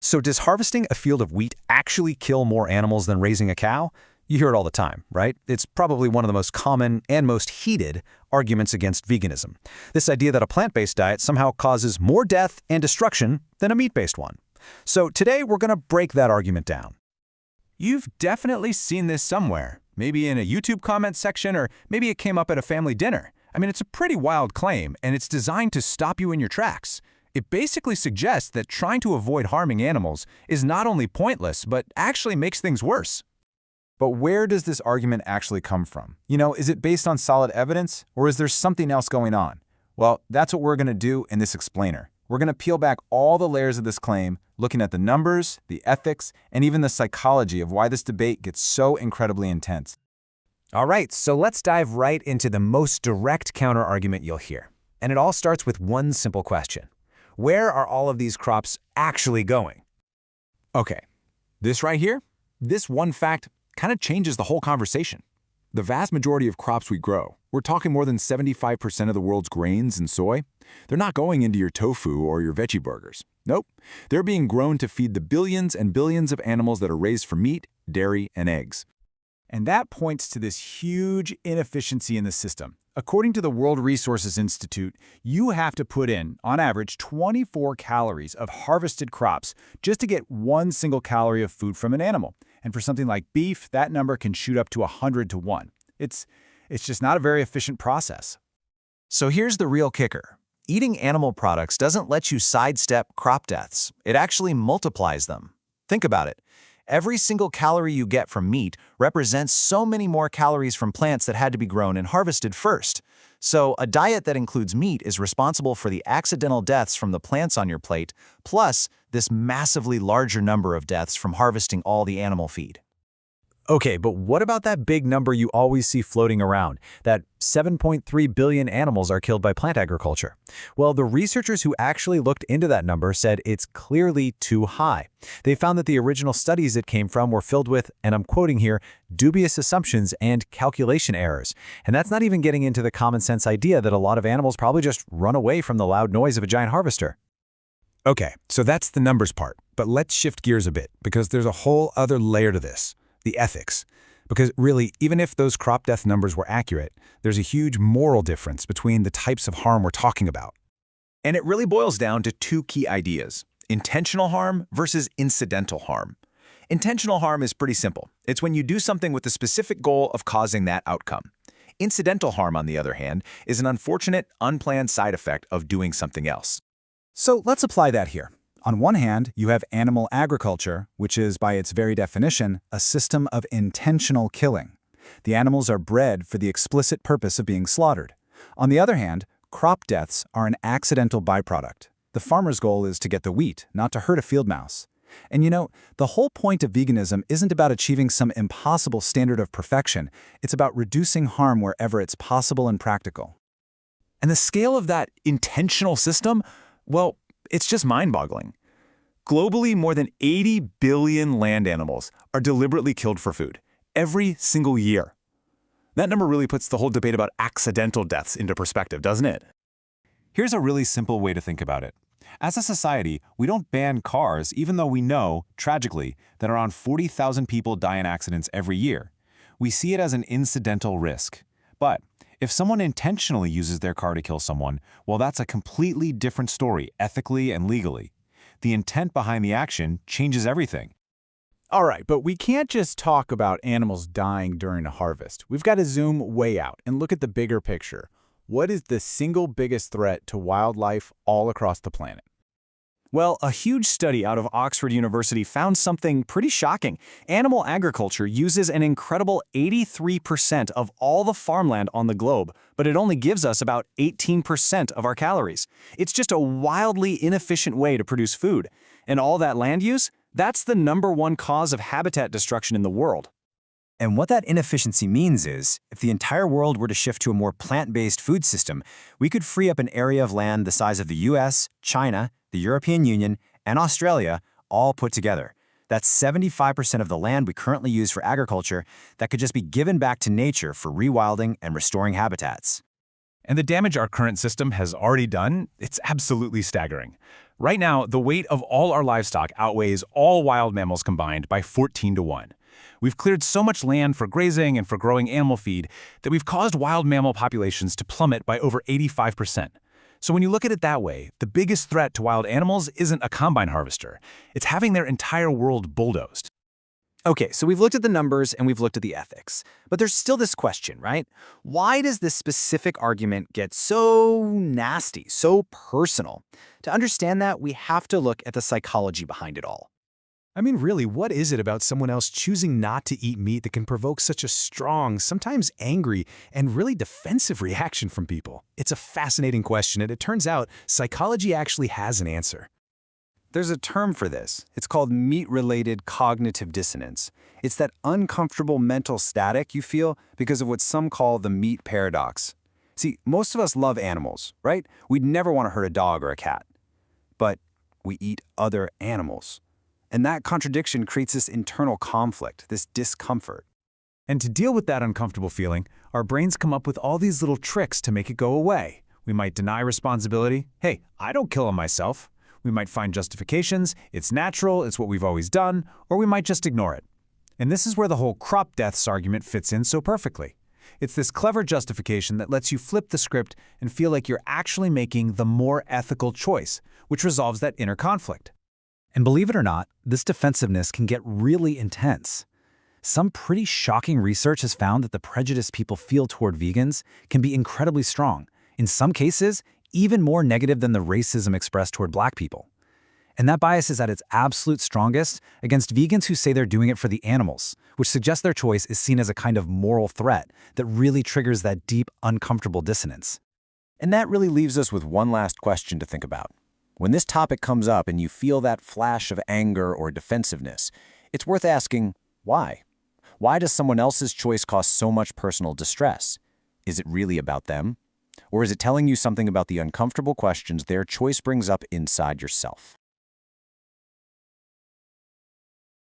So does harvesting a field of wheat actually kill more animals than raising a cow? You hear it all the time, right? It's probably one of the most common and most heated arguments against veganism. This idea that a plant-based diet somehow causes more death and destruction than a meat-based one. So today we're going to break that argument down. You've definitely seen this somewhere, maybe in a YouTube comment section, or maybe it came up at a family dinner. I mean, it's a pretty wild claim, and it's designed to stop you in your tracks. It basically suggests that trying to avoid harming animals is not only pointless, but actually makes things worse. But where does this argument actually come from? Is it based on solid evidence, or is there something else going on? Well, that's what we're going to do in this explainer. We're going to peel back all the layers of this claim, looking at the numbers, the ethics, and even the psychology of why this debate gets so incredibly intense. All right, so let's dive right into the most direct counter-argument you'll hear. And it all starts with one simple question. Where are all of these crops actually going? Okay, this right here, this one fact kind of changes the whole conversation. The vast majority of crops we grow, we're talking more than 75% of the world's grains and soy, they're not going into your tofu or your veggie burgers. Nope, they're being grown to feed the billions and billions of animals that are raised for meat, dairy, and eggs. And that points to this huge inefficiency in the system. According to the World Resources Institute, you have to put in, on average, 24 calories of harvested crops just to get 1 single calorie of food from an animal. And for something like beef, that number can shoot up to 100 to 1. It's just not a very efficient process. So here's the real kicker. Eating animal products doesn't let you sidestep crop deaths. It actually multiplies them. Think about it. Every single calorie you get from meat represents so many more calories from plants that had to be grown and harvested first. So a diet that includes meat is responsible for the accidental deaths from the plants on your plate, plus this massively larger number of deaths from harvesting all the animal feed. Okay, but what about that big number you always see floating around, that 7.3 billion animals are killed by plant agriculture? Well, the researchers who actually looked into that number said it's clearly too high. They found that the original studies it came from were filled with, and I'm quoting here, dubious assumptions and calculation errors. And that's not even getting into the common sense idea that a lot of animals probably just run away from the loud noise of a giant harvester. Okay, so that's the numbers part, but let's shift gears a bit, because there's a whole other layer to this. The ethics. Because really, even if those crop death numbers were accurate, there's a huge moral difference between the types of harm we're talking about. And it really boils down to two key ideas: intentional harm versus incidental harm. Intentional harm is pretty simple. It's when you do something with the specific goal of causing that outcome. Incidental harm, on the other hand, is an unfortunate, unplanned side effect of doing something else. So let's apply that here. On one hand, you have animal agriculture, which is, by its very definition, a system of intentional killing. The animals are bred for the explicit purpose of being slaughtered. On the other hand, crop deaths are an accidental byproduct. The farmer's goal is to get the wheat, not to hurt a field mouse. And the whole point of veganism isn't about achieving some impossible standard of perfection. It's about reducing harm wherever it's possible and practical. And the scale of that intentional system, well, it's just mind-boggling. Globally, more than 80 billion land animals are deliberately killed for food every single year. That number really puts the whole debate about accidental deaths into perspective, doesn't it? Here's a really simple way to think about it. As a society, we don't ban cars even though we know, tragically, that around 40,000 people die in accidents every year. We see it as an incidental risk. But if someone intentionally uses their car to kill someone, well, that's a completely different story, ethically and legally. The intent behind the action changes everything. All right, but we can't just talk about animals dying during a harvest. We've got to zoom way out and look at the bigger picture. What is the single biggest threat to wildlife all across the planet? Well, a huge study out of Oxford University found something pretty shocking. Animal agriculture uses an incredible 83% of all the farmland on the globe, but it only gives us about 18% of our calories. It's just a wildly inefficient way to produce food. And all that land use, that's the #1 cause of habitat destruction in the world. And what that inefficiency means is, if the entire world were to shift to a more plant-based food system, we could free up an area of land the size of the US, China, the European Union, and Australia all put together. That's 75% of the land we currently use for agriculture that could just be given back to nature for rewilding and restoring habitats. And the damage our current system has already done, it's absolutely staggering. Right now, the weight of all our livestock outweighs all wild mammals combined by 14 to 1. We've cleared so much land for grazing and for growing animal feed that we've caused wild mammal populations to plummet by over 85%. So when you look at it that way, the biggest threat to wild animals isn't a combine harvester. It's having their entire world bulldozed. Okay, so we've looked at the numbers and we've looked at the ethics. But there's still this question, right? Why does this specific argument get so nasty, so personal? To understand that, we have to look at the psychology behind it all. I mean, really, what is it about someone else choosing not to eat meat that can provoke such a strong, sometimes angry, and really defensive reaction from people? It's a fascinating question, and it turns out psychology actually has an answer. There's a term for this. It's called meat-related cognitive dissonance. It's that uncomfortable mental static you feel because of what some call the meat paradox. See, most of us love animals, right? We'd never want to hurt a dog or a cat. But we eat other animals. And that contradiction creates this internal conflict, this discomfort. And to deal with that uncomfortable feeling, our brains come up with all these little tricks to make it go away. We might deny responsibility. Hey, I don't kill them myself. We might find justifications. It's natural, it's what we've always done, or we might just ignore it. And this is where the whole crop deaths argument fits in so perfectly. It's this clever justification that lets you flip the script and feel like you're actually making the more ethical choice, which resolves that inner conflict. And believe it or not, this defensiveness can get really intense. Some pretty shocking research has found that the prejudice people feel toward vegans can be incredibly strong. In some cases, even more negative than the racism expressed toward Black people. And that bias is at its absolute strongest against vegans who say they're doing it for the animals, which suggests their choice is seen as a kind of moral threat that really triggers that deep, uncomfortable dissonance. And that really leaves us with one last question to think about. When this topic comes up and you feel that flash of anger or defensiveness, it's worth asking, why? Why does someone else's choice cause so much personal distress? Is it really about them? Or is it telling you something about the uncomfortable questions their choice brings up inside yourself?